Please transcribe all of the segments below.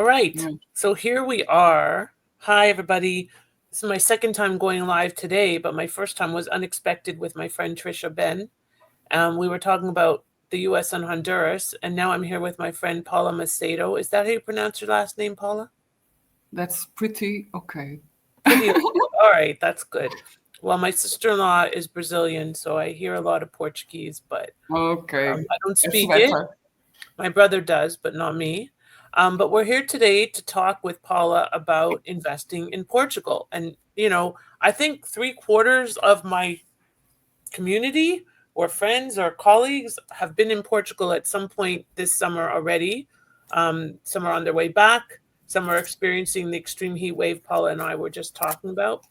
All right. Yeah, So here we are. Hi, everybody. This is my second time going live today, but my first time was unexpected with my friend Trisha Ben. We were talking about the U.S. and Honduras, and now I'm here with my friend Paula Macedo. Is that how you pronounce your last name, Paula? that's pretty okay. Pretty okay. All right, that's good. Well, my sister-in-law is Brazilian, so I hear a lot of Portuguese, but Okay, I don't it's speak it. better. My brother does, but not me. But we're here today to talk with Paula about investing in Portugal. And, I think three-quarters of my community or friends or colleagues have been in Portugal at some point this summer already. Some are on their way back. Some are experiencing the extreme heat wave Paula and I were just talking about.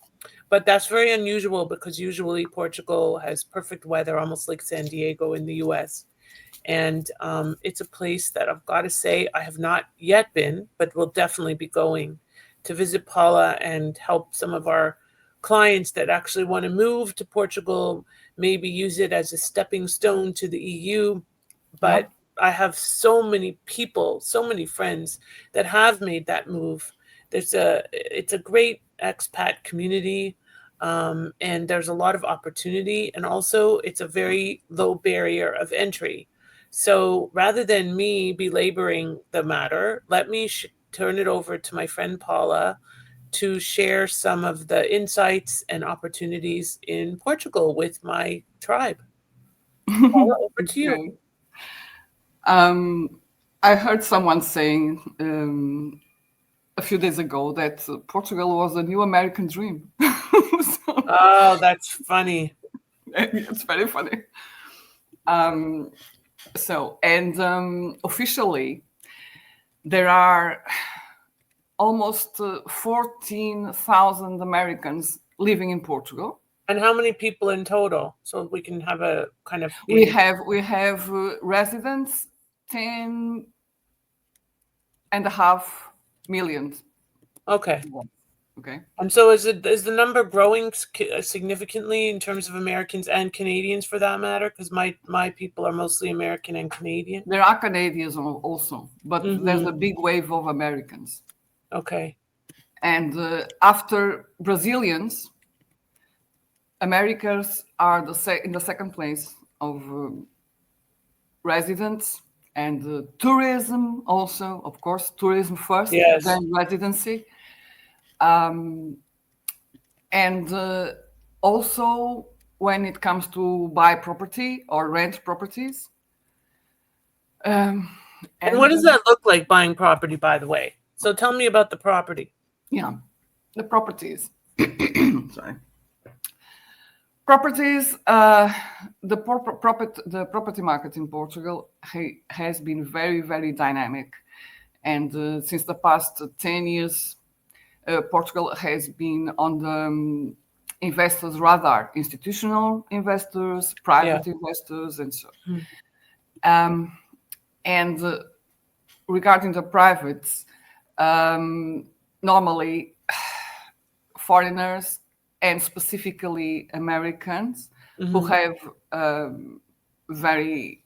But that's very unusual because usually Portugal has perfect weather, almost like San Diego in the US. And it's a place that I've got to say I have not yet been, but will definitely be going to visit Paula and help some of our clients that actually want to move to Portugal, maybe use it as a stepping stone to the EU. Yep. But I have so many people, so many friends that have made that move. It's a great expat community, and there's a lot of opportunity, and also it's a very low barrier of entry. So rather than me belaboring the matter, let me turn it over to my friend Paula to share some of the insights and opportunities in Portugal with my tribe. Paula, over to you. Okay. Um, I heard someone saying a few days ago that Portugal was a new American dream. So, Oh, that's funny. it's very funny. Um, and officially, there are almost 14,000 Americans living in Portugal. And how many people in total? So we can have a kind of We gauge. have residents 10.5 million. Okay. Okay. And so is the number growing significantly in terms of Americans and Canadians for that matter? Because my people are mostly American and Canadian. There are Canadians also, but there's a Mm-hmm. big wave of Americans. Okay. And after Brazilians, Americans are in the second place of residents and tourism also, of course, tourism first, Yes. then residency. Um, and also when it comes to buy property or rent properties. And And what does that look like buying property, by the way? So tell me about the property. yeah, the properties. Sorry. Properties, the property market in Portugal has been very, very dynamic. And since the past 10 years, Portugal has been on the investors' radar, institutional investors, Yeah. private investors, and so. Mhm. And regarding the privates, normally foreigners and specifically Americans who Mhm. have very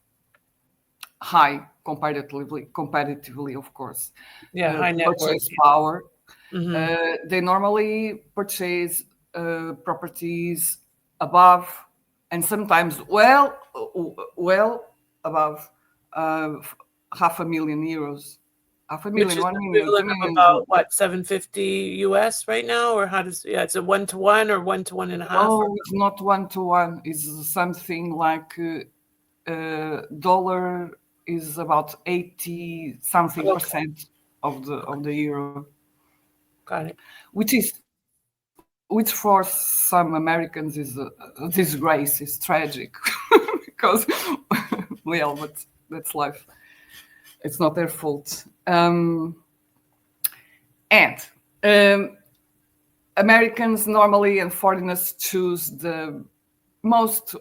high comparatively, of course, Yeah, high net worth. purchase power. Mhm. They normally purchase properties above and sometimes well above uh, €500,000. Half a Which million, is 1 the million, 2 equivalent of million. about what, 750 US right now? Or how does, yeah, it's a 1 to 1 or 1 to 1.5? No, it's not 1 to 1. It's something like dollar is about 80 something Okay, percent of the euro, got it. which for some Americans is a disgrace, is tragic because well, but that's life. It's not their fault. And Americans normally and foreigners choose the most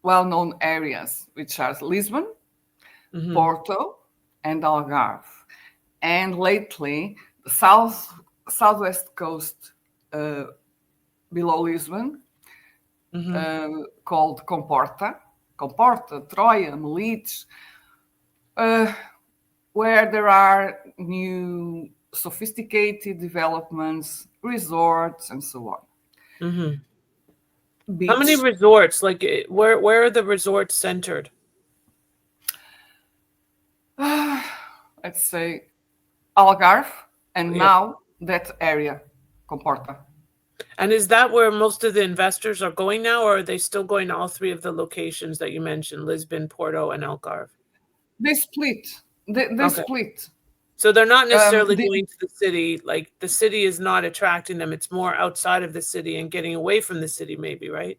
well-known areas, which are Lisbon, Mhm. Porto, and Algarve. And lately, the southwest coast below Lisbon, Mhm. called Comporta, Troia, Melites, where there are new sophisticated developments, resorts, and so on. Hmm. How many Beach, resorts? Like, where are the resorts centered? let's say Algarve, and Yeah. now that area, Comporta. And is that where most of the investors are going now, or are they still going to all three of the locations that you mentioned, Lisbon, Porto, and Algarve? They split. They Okay. split. So they're not necessarily The, going to the city. Like, the city is not attracting them. It's more outside of the city and getting away from the city, maybe, right?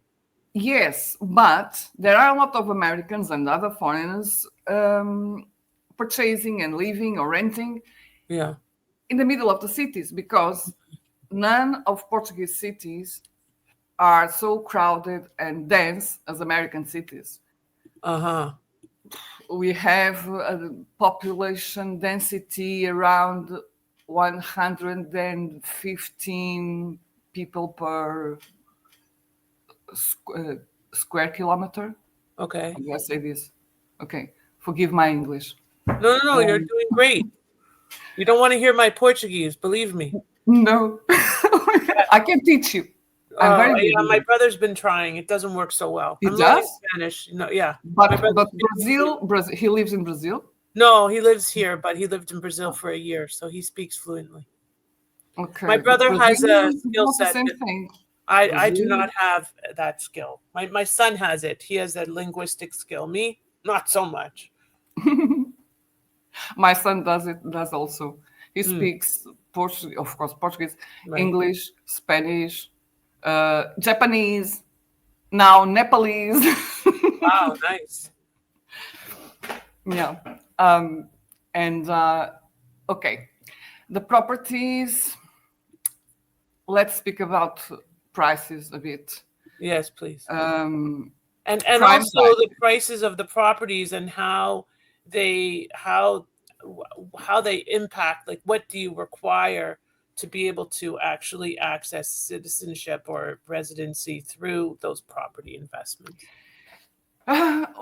yes, but there are a lot of Americans and other foreigners purchasing and living or renting Yeah. in the middle of the cities because none of Portuguese cities are so crowded and dense as American cities. Uh-huh. We have a population density around 115 people per square kilometer. Okay. How do I say this? Okay, forgive my English. No, no, no, you're Um, doing great. You don't want to hear my Portuguese, believe me. no, I can teach you. I'm Oh, very good yeah, with my it. brother's been trying. It doesn't work so well. He I'm learning does, Spanish. No, yeah. My but brother speaks fluent. Brazil, he lives in Brazil. No, he lives here, but he lived in Brazil for a year, so he speaks fluently. My Okay, but brother has Brazil a is skill not the set same that thing. I do Brazil, not have that skill. My son has it. He has that linguistic skill. Me, not so much. my son does also. He Mm, speaks Portuguese, of course, Portuguese, right. English, Spanish, Japanese, now Nepalese. Wow, nice. Yeah. And okay, the properties. Let's speak about prices a bit. Yes, please. Um, And Prime also site. the prices of the properties and they how how they impact, like, what do you require to be able to actually access citizenship or residency through those property investments?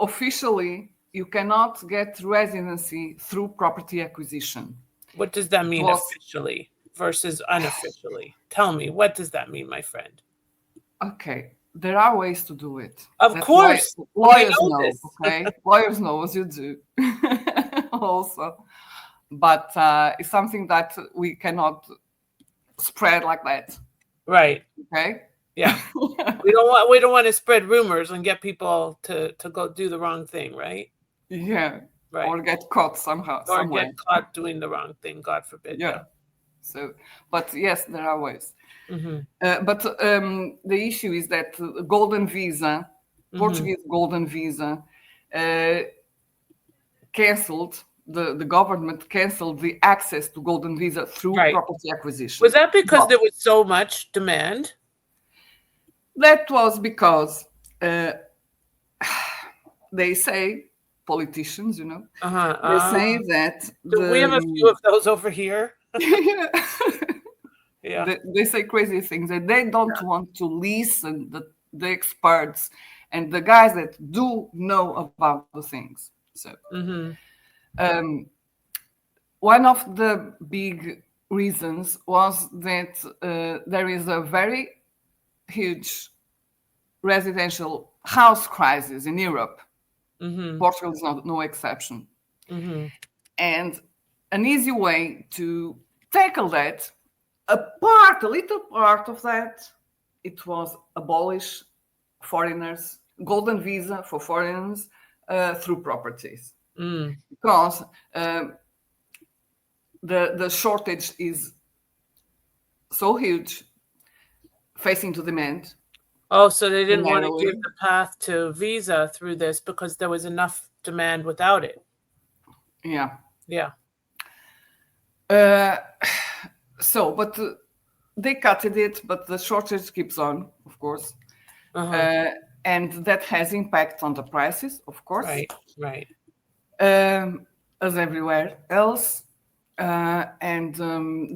Officially, you cannot get residency through property acquisition. What does that It mean was officially versus unofficially? Tell me, what does that mean, my friend? okay. There are ways to do it. Of That's why course, we lawyers know know. this. Okay, lawyers know as you do. Also, but it's something that we cannot spread like that. Right. Okay. Yeah. We don't want to spread rumors and get people to go do the wrong thing, right? Yeah, Right. or get caught somehow, Or somewhere. get caught doing the wrong thing, God forbid. Yeah. Yeah. So, but yes, there are ways. Mm-hmm. But the issue is that golden visa, Mm-hmm. Portuguese golden visa, uh, cancelled. The government cancelled the access to golden visa through Right. property acquisition. Was that because But there was so much demand? that was because uh, they say politicians, Uh-huh. they say that Do we have a few the of those over here? Yeah. they say crazy things that they don't want to listen the experts and the guys that do know about the things. So Mm-hmm. um, one of the big reasons was that there is a very huge residential house crisis in Europe. Mm-hmm. Portugal is no exception. Mm-hmm. And an easy way to tackle that, a little part of that, it was abolish foreigners, golden visa for foreigners through properties. Mm. Because the shortage is so huge, facing to demand, Oh, so they didn't want to give primarily. the path to visa through this because there was enough demand without it. Yeah. Yeah. Uh, but they cutted it, but the shortage keeps on, of course. Uh-huh. And that has impact on the prices, of course, Right. Right. as everywhere else. And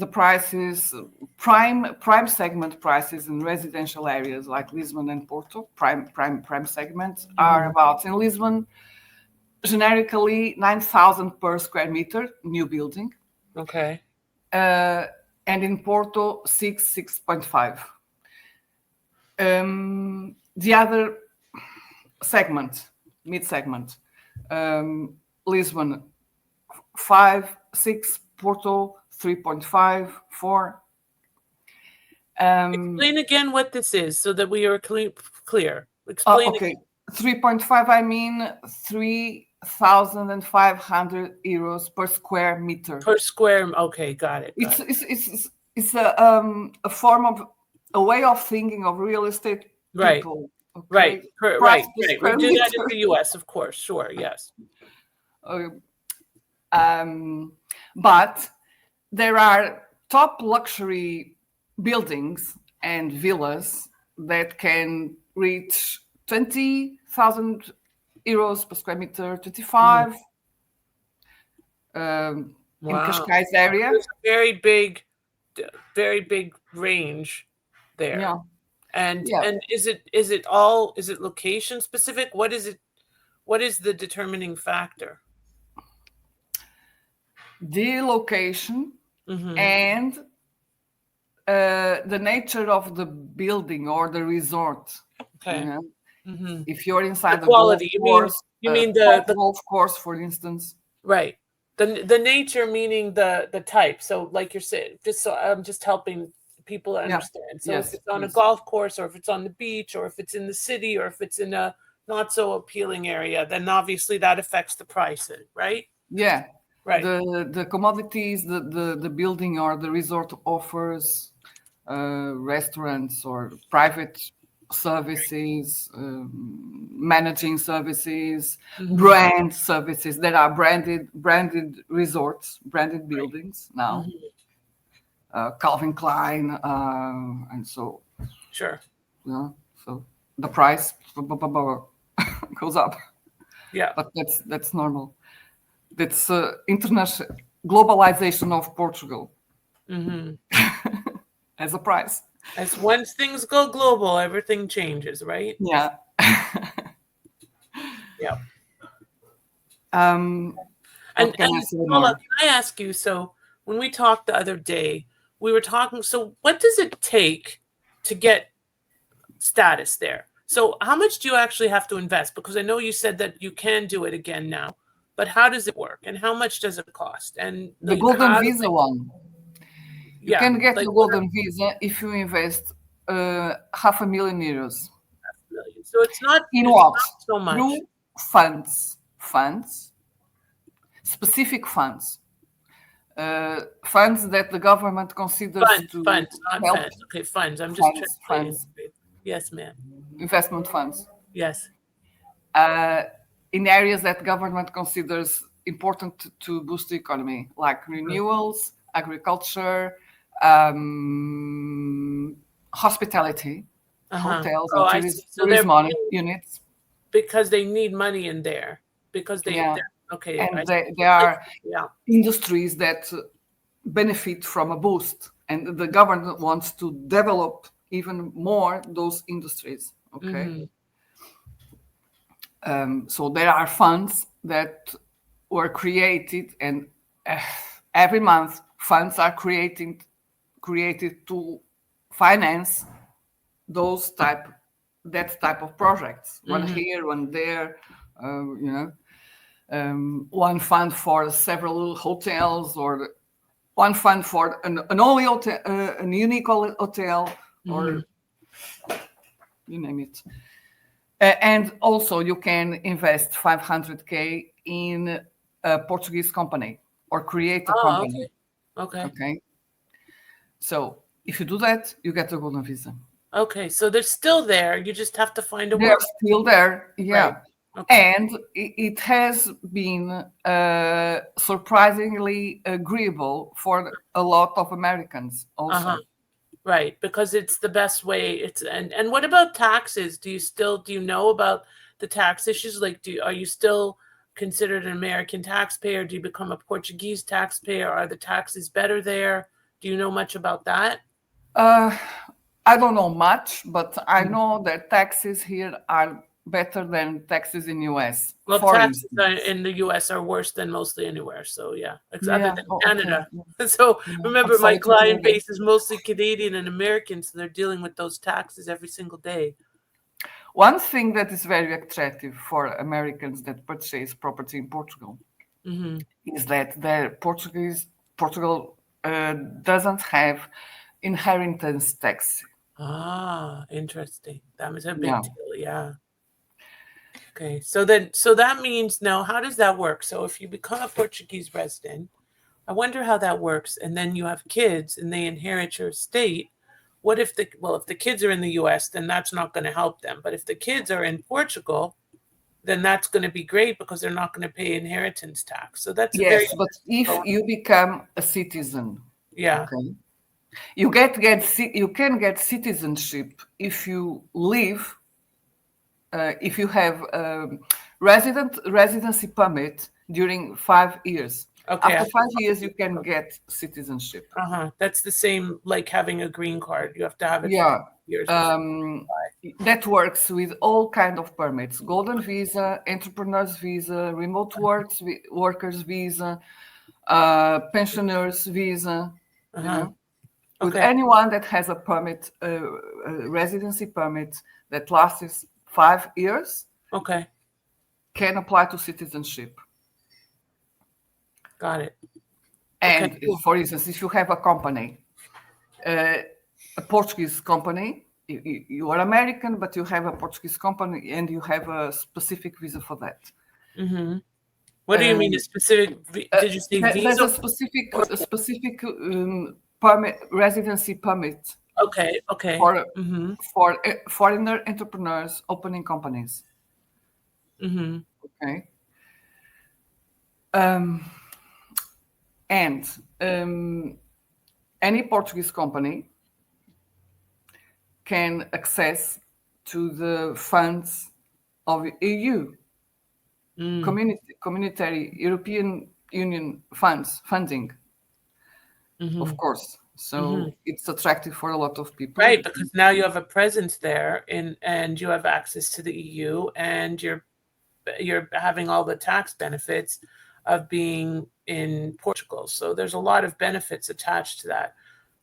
the prices, prime segment prices in residential areas like Lisbon and Porto, prime segments are Mm-hmm. about in Lisbon generically 9,000 per square meter, new building. Okay. And in Porto, 6.5. The other segment, mid-segment, Lisbon, 5, 6, Porto, 3.5, 4. Explain again what this is so that we are clear. Explain Okay, 3.5, I mean 3,500 euros per square meter. per square. Okay, got it. It's a form of a way of thinking of real estate Right. people. Okay? Right. Price Right. per Right. We square do that in meter. the U.S., of course. Sure. Yes. But there are top luxury buildings and villas that can reach 20,000 euros per square meter, 25. In Wow. Cascais area. There's a very big range there. Yeah. And Yeah. is it location specific? What is it? What is the determining factor? The location and the nature of the building or the resort. Okay. You know? If you're inside The the quality. golf course, You mean the golf course, for instance. right. The nature meaning the type. So like you're saying, just so I'm just helping people understand. So if it's on a golf course, or if it's on the beach, or if it's in the city, or if it's in a not so appealing area, then obviously that affects the pricing, right? Yeah. Right. The commodities, the building or the resort offers, restaurants or private services, managing services, brand services. There are branded resorts, branded buildings now. Calvin Klein, and so. Sure. Yeah. So the price goes up. Yeah. But that's normal. That's international globalization of Portugal as a price. As once things go global, everything changes, right? Yeah. Yeah. And Paula, can I ask you? So when we talked the other day, we were talking. So what does it take to get status there? So how much do you actually have to invest? Because I know you said that you can do it again now, but how does it work, and how much does it cost? And the golden visa one. You can get the golden visa if you invest €500,000. €500,000. So it's not in what? Not so much. Through funds, specific funds. Funds that the government considers funds, not help. funds. Okay, funds. I'm just translating. Funds. Yes, ma'am. Investment funds. Yes. In areas that government considers important to boost the economy, like renewals, agriculture, hospitality, hotels, and tourism units. Because they need money in there. Because they okay. And there are industries that benefit from a boost, and the government wants to develop even more those industries. Okay. So there are funds that were created, and every month funds are created to finance that type of projects. One here, one there, one fund for several hotels, or one fund for an only hotel, an unique hotel, or you name it. And also you can invest 500K in a Portuguese company or create a company. Okay. So if you do that, you get a golden visa. Okay, so they're still there. You just have to find a way. They're still there, yeah. Right. Okay. And it has been surprisingly agreeable for a lot of Americans also. Right, because it's the best way. And what about taxes? Do you know about the tax issues? Like, are you still considered an American taxpayer? Do you become a Portuguese taxpayer? Are the taxes better there? Do you know much about that? I don't know much, but I know that taxes here are better than taxes in US, Well, for taxes instance. in the US are worse than mostly anywhere. So yeah, other Yeah. than Oh, okay. Canada. Yeah. So Yeah. I'm remember, my sorry to hear client that. base is mostly Canadian and American, so they're dealing with those taxes every single day. One thing that is very attractive for Americans that purchase property in Portugal Hmm. is that Portugal doesn't have inheritance tax. Ah, interesting. That was a big Yeah. deal. Yeah. Okay. So that means now, how does that work? So if you become a Portuguese resident, I wonder how that works. And then you have kids and they inherit your estate. What if if the kids are in the US, then that's not going to help them. But if the kids are in Portugal, then that's going to be great because they're not going to pay inheritance tax. So that's a very Yes, but if interesting. you become a citizen, Yeah. okay, you can get citizenship if you live if you have residency permit during 5 years. Okay. After After 5 years, you can 5 years. get citizenship. Uh-huh. That's the same like having a green card. You have to have it for Yeah, 5 years before. um, that works with all kind of permits: golden visa, entrepreneurs visa, workers visa, pensioners visa. You Uh-huh. know, with Okay. anyone that has a permit, a residency permit that lasts 5 years, Okay. can apply to citizenship. Got it. Okay. And Cool. for instance, if you have a company, a Portuguese company, you are American, but you have a Portuguese company and you have a specific visa for that. Mm-hmm. What do you mean a Um, specific? Did you say there's visa? a specific permit, residency permit Okay. Okay. for Mm-hmm. foreigner entrepreneurs opening companies. Mm-hmm. Okay, um, and any Portuguese company can access to the funds of EU Mm. communitary European Union funding, Mm-hmm. of course. Mm-hmm. So it's attractive for a lot of people. Right, because now you have a presence there, and you have access to the EU, and you're having all the tax benefits of being in Portugal. So there's a lot of benefits attached to that.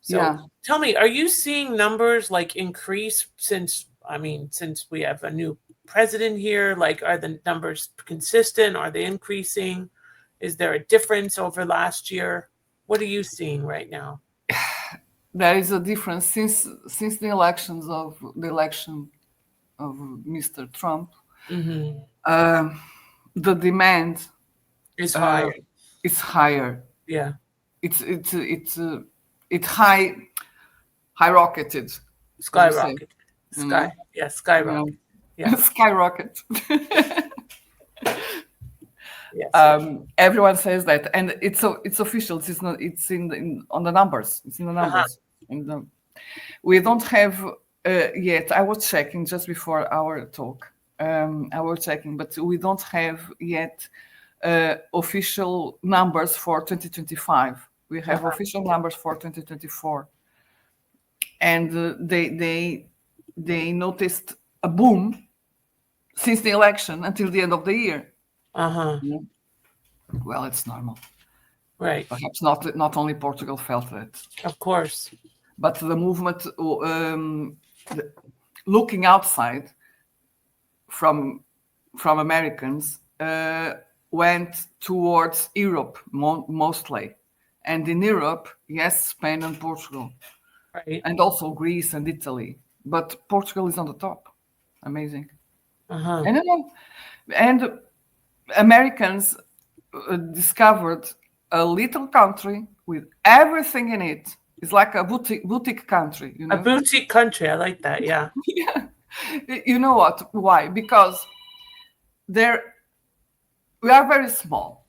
So Yeah, tell me, are you seeing numbers like increase since we have a new president here? Like, are the numbers consistent? Are they increasing? Is there a difference over last year? What are you seeing right now? there is a difference since the election of Mr. Trump. Hmm. Uh, the demand Is uh, higher. is higher. Yeah. It high rocketed, as we say. Skyrocket. You know, Skyrocket. Yeah. skyrocket. Yes, yes. Everyone says that, and it's official. It's not. It's on the numbers. It's in the Uh-huh. numbers. And we don't have yet. I was checking just before our talk. I was checking, but we don't have yet official numbers for 2025. We have Uh-huh. official numbers for 2024, and they noticed a boom since the election until the end of the year. Uh-huh. Yeah. Well, it's normal. Right. Perhaps not only Portugal felt that, Of course. but the movement, looking outside from Americans, went towards Europe mostly, and in Europe, yes, Spain and Portugal, Right. and also Greece and Italy, but Portugal is on the top. Amazing. Uh-huh. And I know, and Americans discovered a little country with everything in it. It's like a boutique country, you A know. boutique country. I like that. Yeah. Yeah. You know what? Why? Because there we are very small,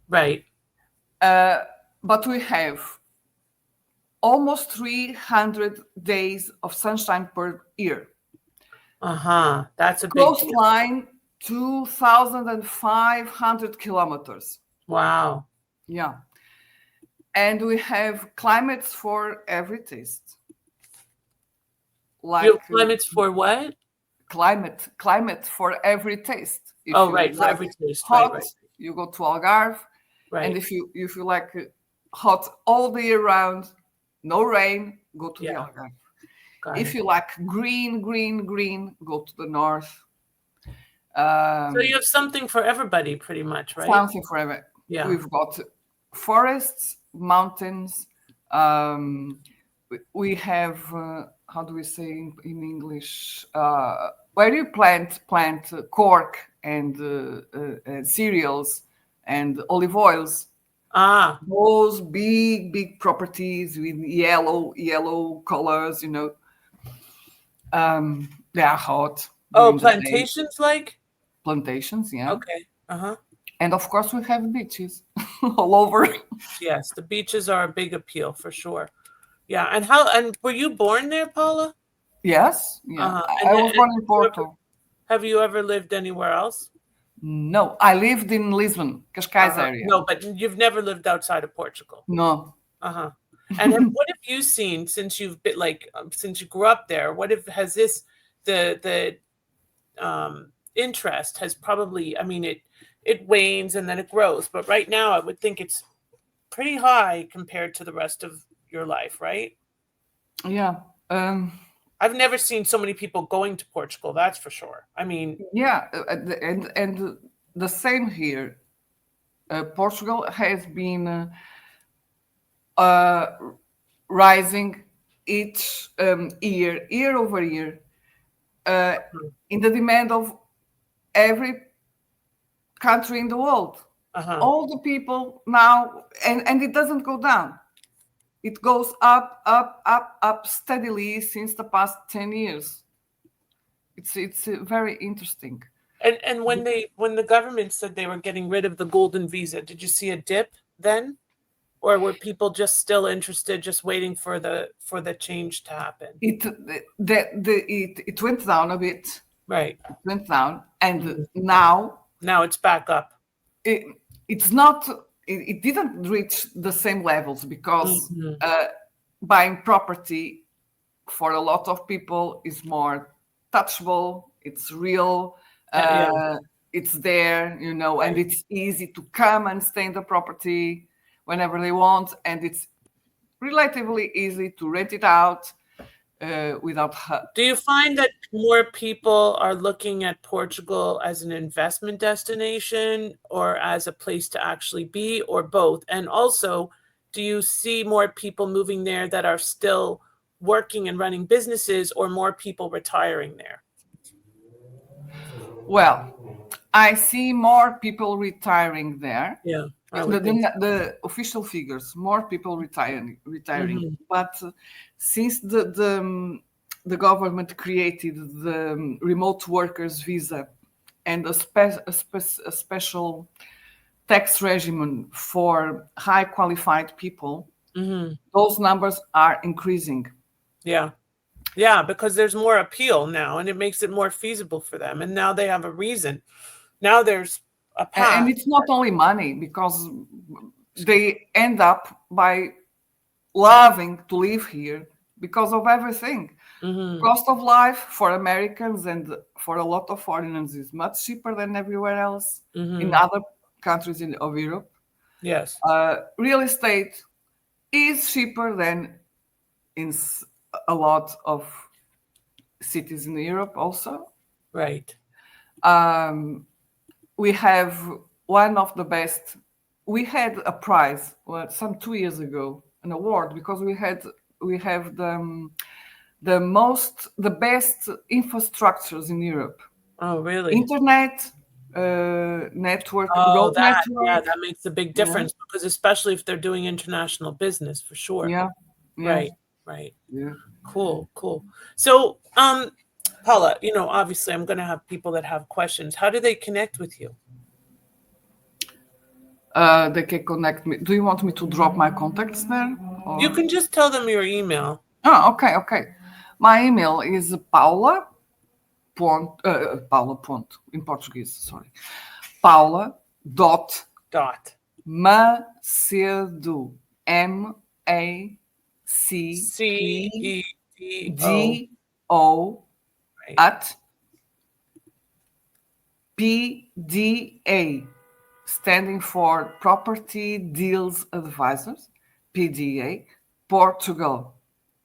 Right. but we have almost 300 days of sunshine per year. Uh-huh. That's a big deal. Coastline 2,500 kilometers. Wow. Yeah. And we have climates for every taste. You Like have climates for what? climate for every taste. If Oh, you right, for like every taste. Right, hot, right, you go to Algarve, and right. if you like hot all the year round, no rain, go to the Yeah, Algarve. got If it. you like green, go to the north. So you Um, have something for everybody, pretty much, right? something forever. Yeah. We've got forests, mountains. Um, we have how do we say in English? Where you plant cork and cereals and olive oils. Ah, Those big properties with yellow colors. They are hot oh, during the day. plantations like? Plantations, yeah. Okay. Uh-huh. And of course, we have beaches all over. Yes, the beaches are a big appeal for sure. Yeah, and were you born there, Paula? Yes, yeah. Uh-huh. I was born in You ever, Porto. have you ever lived anywhere else? No, I lived in Lisbon, Cascais Uh-huh. area. No, but you've never lived outside of Portugal. No. Uh-huh. And what have you seen since you've been like since you grew up there? What have has this the interest has probably, I mean, it wanes and then it grows, but right now I would think it's pretty high compared to the rest of your life, right? Yeah. I've never seen so many people going to Portugal, that's for sure. I mean, Yeah, and the same here. Portugal has been uh, rising each year over year, uh, in the demand of every country in the world. uh-huh. All the people now, and it doesn't go down. It goes up steadily since the past 10 years. It's very interesting. And when the government said they were getting rid of the golden visa, did you see a dip then? Or were people just still interested, just waiting for the change to happen? It went down a bit. Right. It went down, and Mhm. now Now it's back up. it, it's not. It didn't reach the same levels because Mhm. buying property for a lot of people is more touchable. It's real. Yeah, It's there, and right. it's easy to come and stay in the property whenever they want, and it's relatively easy to rent it out without. Do you find that more people are looking at Portugal as an investment destination or as a place to actually be, or both? And also, do you see more people moving there that are still working and running businesses, or more people retiring there? Well, I see more people retiring there. Yeah, I The, would think so. the official figures, more people retiring. Mhm. But since the government created the remote workers visa and a special tax regime for high qualified people, Mhm. those numbers are increasing. Yeah. Yeah, because there's more appeal now and it makes it more feasible for them. And now they have a reason. Now there's a And path. it's not only money, because they end up by loving to live here because of everything. Hmm. Cost of life for Americans and for a lot of foreigners is much cheaper than everywhere else in Hmm. other countries of Europe. Yes. Real estate is cheaper than in a lot of cities in Europe also. Right. Um, we have one of the best. We had a prize some 2 years ago, an award, because we have the best infrastructures in Europe. Oh, really? Internet, network, Oh, road yeah, network. that makes a big Yeah, difference because especially if they're doing international business for sure. yeah, yeah, Right. Right. yeah. Cool. Cool. So, Paula, obviously I'm going to have people that have questions. How do they connect with you? They can connect me. Do you want me to drop my contacts there? You Or can just tell them your email. okay. My email is Paula ponto in Portuguese. Sorry, Paula dot Dot. Macedo Macedo CEDO. Right. at PDA, standing for Property Deals Advisors, PDA, Portugal.com.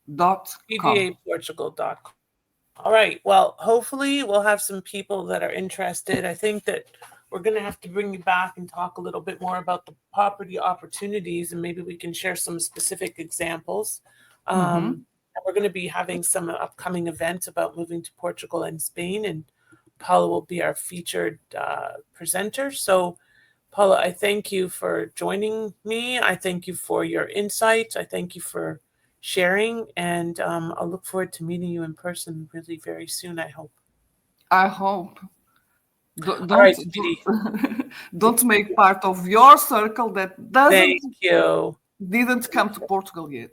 pdaportugal.com. All right. Well, hopefully we'll have some people that are interested. I think that we're going to have to bring you back and talk a little bit more about the property opportunities, and maybe we can share some specific examples. And we're going to be having some upcoming events about moving to Portugal and Spain, and Paula will be our featured presenter. So, Paula, I thank you for joining me. I thank you for your insights. I thank you for sharing, and I'll look forward to meeting you in person really very soon, I hope. I hope. All Don't right, sweetie. don't make part of your circle that Thank you. didn't come to Portugal yet.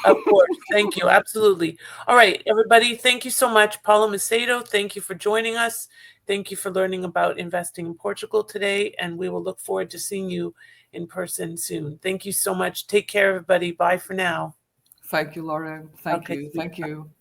Of course. Thank you. Absolutely. All right, everybody. Thank you so much. Paula Macedo, thank you for joining us. Thank you for learning about investing in Portugal today. And we will look forward to seeing you in person soon. Thank you so much. Take care, everybody. Bye for now. Thank you, Lauren. Thank Okay, you. sweetie. Thank you.